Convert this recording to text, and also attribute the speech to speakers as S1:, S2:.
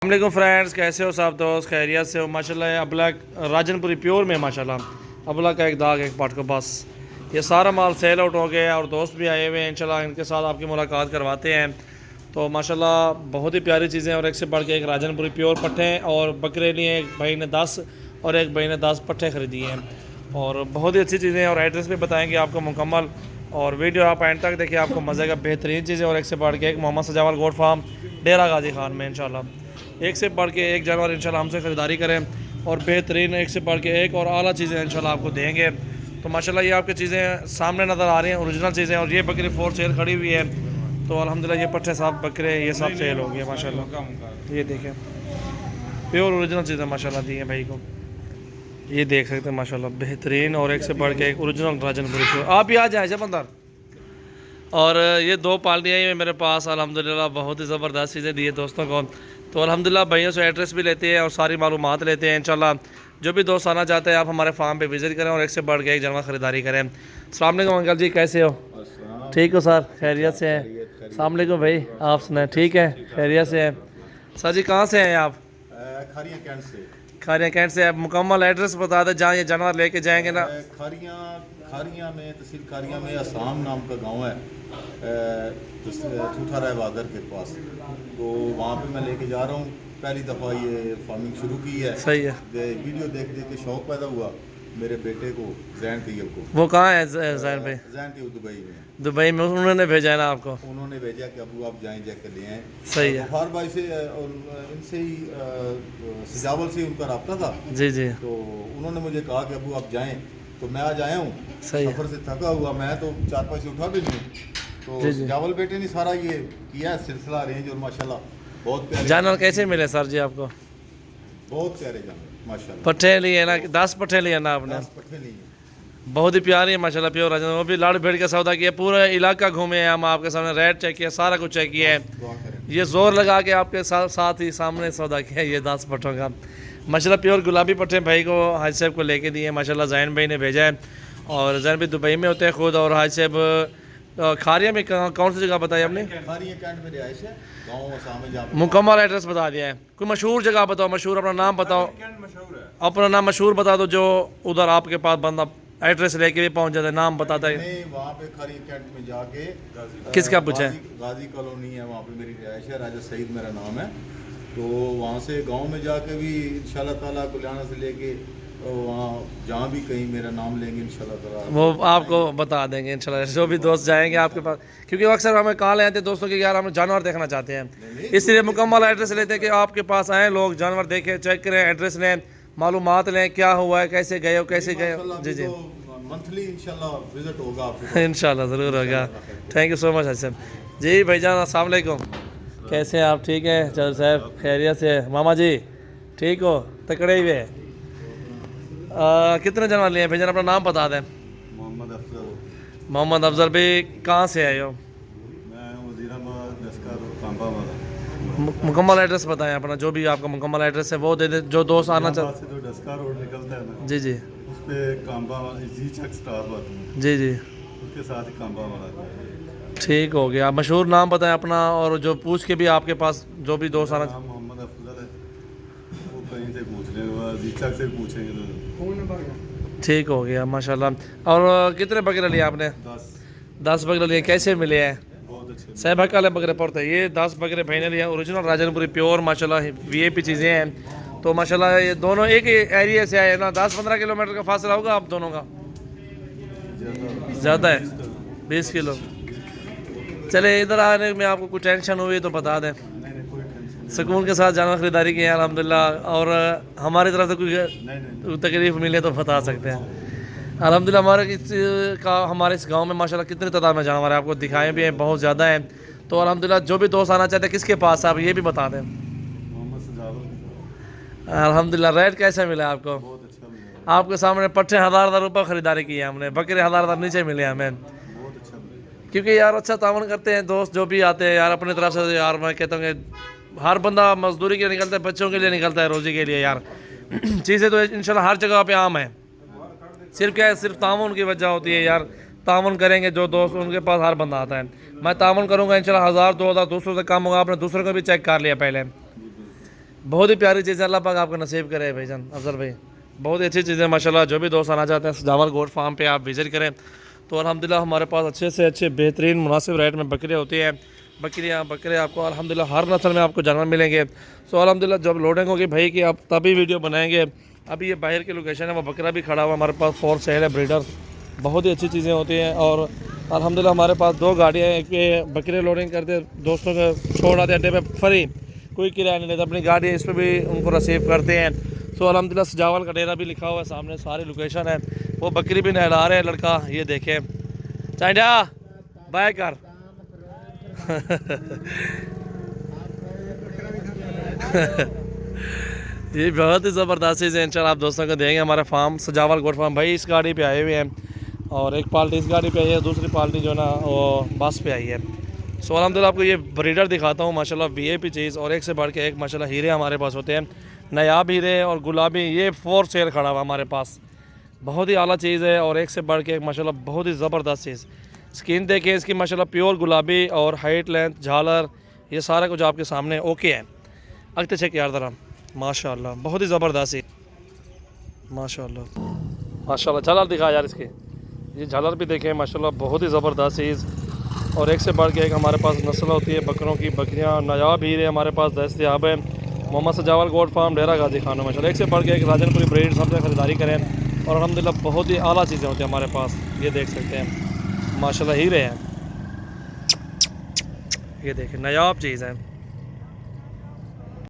S1: अस्सलाम फ्रेंड्स, कैसे हो सब दोस्त? खैरियत से हो? माशाल्लाह अबला राजनपुरी प्योर में माशाल्लाह अबला का एक दाग एक पाट को बस ये सारा माल सेल आउट हो गया और दोस्त भी आए हुए हैं। इंशाल्लाह इनके साथ आपकी मुलाकात करवाते हैं। तो माशाल्लाह बहुत ही प्यारी चीज़ें और एक से बढ़ के एक राजनपुरी प्योर पट्टे और बकरे लिए एक भाई ने 10 और एक भाई ने 10 पट्टे ख़रीदिए हैं और बहुत ही अच्छी चीज़ें और एड्रेस भी बताएँगे आपको मुकम्मल। और वीडियो आप एंड तक देखिए, आपको मज़े का बेहतरीन चीज़ें और एक से बढ़ के एक मोहम्मद सजावल गोट फार्म डेरा गाजी खान में इंशाल्लाह एक से बढ़ के एक जानवर इंशाल्लाह हमसे ख़रीदारी करें और बेहतरीन एक से बढ़ के एक और आला चीज़ें इंशाल्लाह आपको देंगे। तो माशाल्लाह ये आपकी चीज़ें सामने नज़र आ रही हैं, ओरिजिनल चीज़ें। और ये बकरी फोर सेल खड़ी हुई है। तो अल्हम्दुलिल्लाह ये पट्टे साहब बकरे ये सब सेल हो गए माशाल्लाह। ये देखें प्योर ओरिजिनल चीज़ें माशाल्लाह दी हैं भाई को, ये देख सकते हैं माशाल्लाह बेहतरीन और एक से बढ़ के एक ओरिजिनल राजनपुरी। आप ही आ जाए जब अंदर। और ये दो पालियाँ ही मेरे पास अल्हम्दुलिल्लाह बहुत ही ज़बरदस्त चीज़ें दी है दोस्तों को। तो अल्हम्दुलिल्लाह भाइयों से एड्रेस भी लेते हैं और सारी मालूमात लेते हैं इंशाल्लाह। जो भी दोस्त आना चाहते हैं आप हमारे फार्म पे विज़िट करें और एक से बढ़ के एक जानवर ख़रीदारी करें। अस्सलाम वालेकुम अंकल जी, कैसे हो? ठीक हो सर? खैरियत से हैं? अस्सलाम वालेकुम भाई, आप सुनाएं? ठीक है, खैरियत से हैं सर जी। कहाँ से हैं आप? खारिया कैंट से। आप मुकम्मल एड्रेस बता दें जहाँ ये जानवर लेके जाएंगे ना।
S2: खारिया में, तहसील खारिया में आसाम नाम का गांव है, ठूठा राय बहादुर के पास। तो वहाँ पे मैं लेके जा रहा हूँ। पहली दफ़ा ये फार्मिंग शुरू की है।
S1: सही है।
S2: वीडियो देख देख के शौक पैदा हुआ मेरे बेटे को, जैन तैयब को।
S1: वो कहाँ है जैन भाई?
S2: जैन तैयब दुबई में।
S1: दुबई में उन्होंने भेजा है ना आपको?
S2: उन्होंने भेजा कि अबू आप जाएँ जाकर ले आएँ।
S1: सही है।
S2: गफ्फार भाई से और इनसे ही सजावल से उनका रब्ता था।
S1: जी जी।
S2: तो उन्होंने मुझे कहा कि अबू आप जाएँ, तो मैं आज आया हूँ। सफ़र से थका हुआ, मैं तो 4-5 से उठा भी नहीं। तो सजावल बेटे ने सारा ये किया सिलसिला अरेंज और माशाल्लाह बहुत प्यारे
S1: जानवर कैसे मिले सर जी आपको?
S2: बहुत प्यारे जानवर माशाल्लाह।
S1: पट्टे लिए ना, 10 पट्टे लिए ना आपने?
S2: 10 पट्टे लिए।
S1: बहुत ही प्यारी है माशाल्लाह प्योर राजन। वो भी लाड़ भेड़ का सौदा किया, पूरा इलाका घूमे हैं हम, आपके सामने रेट चेक किया, सारा कुछ चेक किया है। ये जोर लगा के आपके साथ ही सामने सौदा किया ये 10 पट्टों का माशाल्लाह। प्योर गुलाबी पट्टे भाई को हाज साहब को लेके दिए माशाल्लाह। जैन भाई ने भेजा है और जैन भी दुबई में होते हैं खुद। और हाज साहब खारिया में कौन सी जगह बताई आपने?
S2: खारिया कैंट में रिहाइश है, गांव आसाम में। जहाँ
S1: मुकम्मल एड्रेस बता दिया है। कोई मशहूर जगह बताओ, मशहूर अपना नाम बताओ, अपना नाम मशहूर बता दो जो उधर आपके पास बंदा एड्रेस लेके भी पहुंच जाता है, नाम बताता है।
S2: वहाँ पे खारिया कैंट में जाके
S1: किसका पूछा है?
S2: गाजी कॉलोनी है, वहाँ पे मेरी रिहाइश है, राजा सईद मेरा नाम है। तो वहाँ से गांव में जाके भी इंशाल्लाह ताला कुलियाना से लेके वहाँ जहाँ भी कहीं मेरा नाम लेंगे इंशाल्लाह ताला
S1: वो आपको बता देंगे इंशाल्लाह। जो भी दोस्त जाएंगे आपके पास, क्योंकि अक्सर हमें कॉल आते हैं दोस्तों के यार हम जानवर देखना चाहते हैं, इसलिए मुकम्मल एड्रेस लेते हैं कि आपके पास आए लोग, जानवर देखें, चेक करें, एड्रेस लें, मालूमात लें क्या हुआ है, कैसे गए हो, कैसे गए हो। जी जी,
S2: मंथली इंशाल्लाह विजिट होगा आपके
S1: इंशाल्लाह ज़रूर होगा। Thank you so much Hasan ji. भाईजान अस्सलाम वालेकुम, कैसे हैं आप? ठीक हैं चल साहब, खैरियत से? मामा जी ठीक हो? तकड़े हुए? कितने जानवर लिए हैं भाईजान? अपना नाम बता दें।
S2: मोहम्मद अफजल।
S1: मोहम्मद अफजल भाई कहाँ से आए हो?
S2: मैं वज़ीराबाद दस्कर कांबा वाला।
S1: मुकम्मल एड्रेस बताएं अपना, जो भी आपका मुकम्मल एड्रेस है वो दे दे, जो दोस्त आना चाहते।
S2: से जो डस्का रोड निकलता है ना,
S1: जी जी,
S2: उस पे कांबा जी चक स्टाफ आता है।
S1: जी जी,
S2: उसके साथ ही कांबा वाला।
S1: ठीक हो गया। मशहूर नाम बताएं अपना, और जो पूछ के भी आपके पास जो भी दोस्त आना।
S2: मोहम्मद अफजल है, वो कहीं से पूछ लेंगे, जी चक से पूछेंगे तो
S1: ठीक हो गया माशाल्लाह। और कितने बकरे लिए आपने? 10 बकरे लिए। कैसे मिले हैं?
S2: बहुत अच्छे।
S1: सहबा काले बकरे पड़ते हैं। ये 10 बकरे भाई ने लिए, ओरिजिनल राजनपुरी प्योर माशाल्लाह वीआईपी चीज़ें हैं। तो माशाल्लाह ये दोनों एक ही एरिया से आए ना, 10-15 किलोमीटर का फासला होगा आप दोनों का? ज़्यादा है, 20 किलो। चले इधर आने में आपको कुछ टेंशन हुई तो बता दें, सुकून के साथ जानवर खरीदारी की है अल्हम्दुलिल्लाह। और हमारी तरफ से कोई तकलीफ मिले तो बता सकते हैं अल्हम्दुलिल्लाह। हमारे इस गांव में माशाल्लाह कितनी तादाद में जानवर है, आपको दिखाए भी हैं, बहुत ज़्यादा हैं। तो अल्हम्दुलिल्लाह जो भी दोस्त आना चाहते हैं किसके पास आप ये भी बता दें। अल्हम्दुलिल्लाह। रेट कैसा मिला आपको?
S2: बहुत अच्छा मिला।
S1: आपके सामने पट्टे 1000 रुपये खरीदारी की है हमने, बकरे 1000 नीचे मिले हमें।
S2: बहुत अच्छा मिला।
S1: क्योंकि यार अच्छा तावन करते हैं दोस्त जो भी आते हैं यार अपनी तरफ से। यार मैं कहता हूँ कि हर बंदा मजदूरी के लिए निकलता है, बच्चों के लिए निकलता है, रोज़ी के लिए यार। चीज़ें तो इंशाल्लाह हर जगह पे आम है, सिर्फ क्या है, सिर्फ तावन की वजह होती है यार। तावन करेंगे जो दोस्त उनके पास हर बंदा आता है। मैं तावन करूँगा इंशाल्लाह 1000, 2000, दूसरों से कम होगा। आपने दूसरों को भी चेक कर लिया पहले। बहुत ही प्यारी चीज़ है, अल्लाह पाक आपको नसीब करे भाईजान अफजल भाई। बहुत ही अच्छी चीज़ें माशाल्लाह। जो भी दोस्त आना चाहते हैं सजावल गोट फार्म पे आप विज़िट करें तो अल्हम्दुलिल्लाह हमारे पास अच्छे से अच्छे बेहतरीन मुनासिब रेट में बकरियाँ होती हैं। बकरियाँ बकरे आपको अल्हम्दुलिल्लाह हर नस्ल में आपको जानवर मिलेंगे। सो अल्हम्दुलिल्लाह जब लोडिंग होगी भाई कि आप तभी वीडियो बनाएंगे। अभी ये बाहर की लोकेशन है, वो बकरा भी खड़ा हुआ हमारे पास फॉर सेल है ब्रीडर। बहुत ही अच्छी चीज़ें होती हैं और अल्हम्दुलिल्लाह हमारे पास 2 गाड़ियाँ हैं। एक पे बकरे लोडिंग करते दोस्तों को छोड़ आते अड्डे पे फ्री, कोई किराया नहीं लेता, अपनी गाड़ी है इस पर भी उनको रिसीव करते हैं। सो अल्हम्दुलिल्लाह सजावल का डेरा भी लिखा हुआ है सामने, सारी लोकेशन है। वो बकरी भी नहला रहे हैं लड़का, ये देखें चाइना बाय कर ये बहुत ही ज़बरदस्त चीज़ है। इंशाल्लाह आप दोस्तों को देंगे हमारा फार्म सजावल गोट फार्म। भाई इस गाड़ी पे आए हुए हैं और एक पार्टी इस गाड़ी पे आई है, दूसरी पार्टी जो ना वो बस पे आई है। सो अल्हम्दुलिल्लाह आपको ये ब्रीडर दिखाता हूँ माशाल्लाह वीआईपी चीज़ और एक से बढ़ के एक माशाल्लाह हीरे हमारे पास होते हैं, नायाब हीरे और गुलाबी। ये फॉर सेल खड़ा हुआ हमारे पास, बहुत ही आला चीज़ है और एक से बढ़ के एक माशाल्लाह बहुत ही ज़बरदस्त चीज़। स्किन देखें इसकी माशाल्लाह प्योर गुलाबी और हाइट लेंथ झालर ये सारा कुछ आपके सामने ओके है। अगते चेक यार ज़रा माशाल्लाह बहुत ही ज़बरदस्त है माशाल्लाह माशाल्लाह। झालर दिखा यार इसकी, ये झालर भी देखें माशाल्लाह बहुत ही ज़बरदस्त चीज़ और एक से बढ़ के एक हमारे पास नस्ल होती है बकरों की। बकरियाँ नायाब हीरे हमारे पास दस्तयाब है। मोहम्मद सजावल गोट फार्म डेरा गाजी खाना माशाल्लाह। एक से बढ़ के एक राजनपुरी ब्रीड सबसे ख़रीदारी करें और अल्हम्दुलिल्लाह बहुत ही आला चीज़ें होती हैं हमारे पास। ये देख सकते हैं माशाल्लाह हीरे हैं, ये देखें नायाब चीज़ है।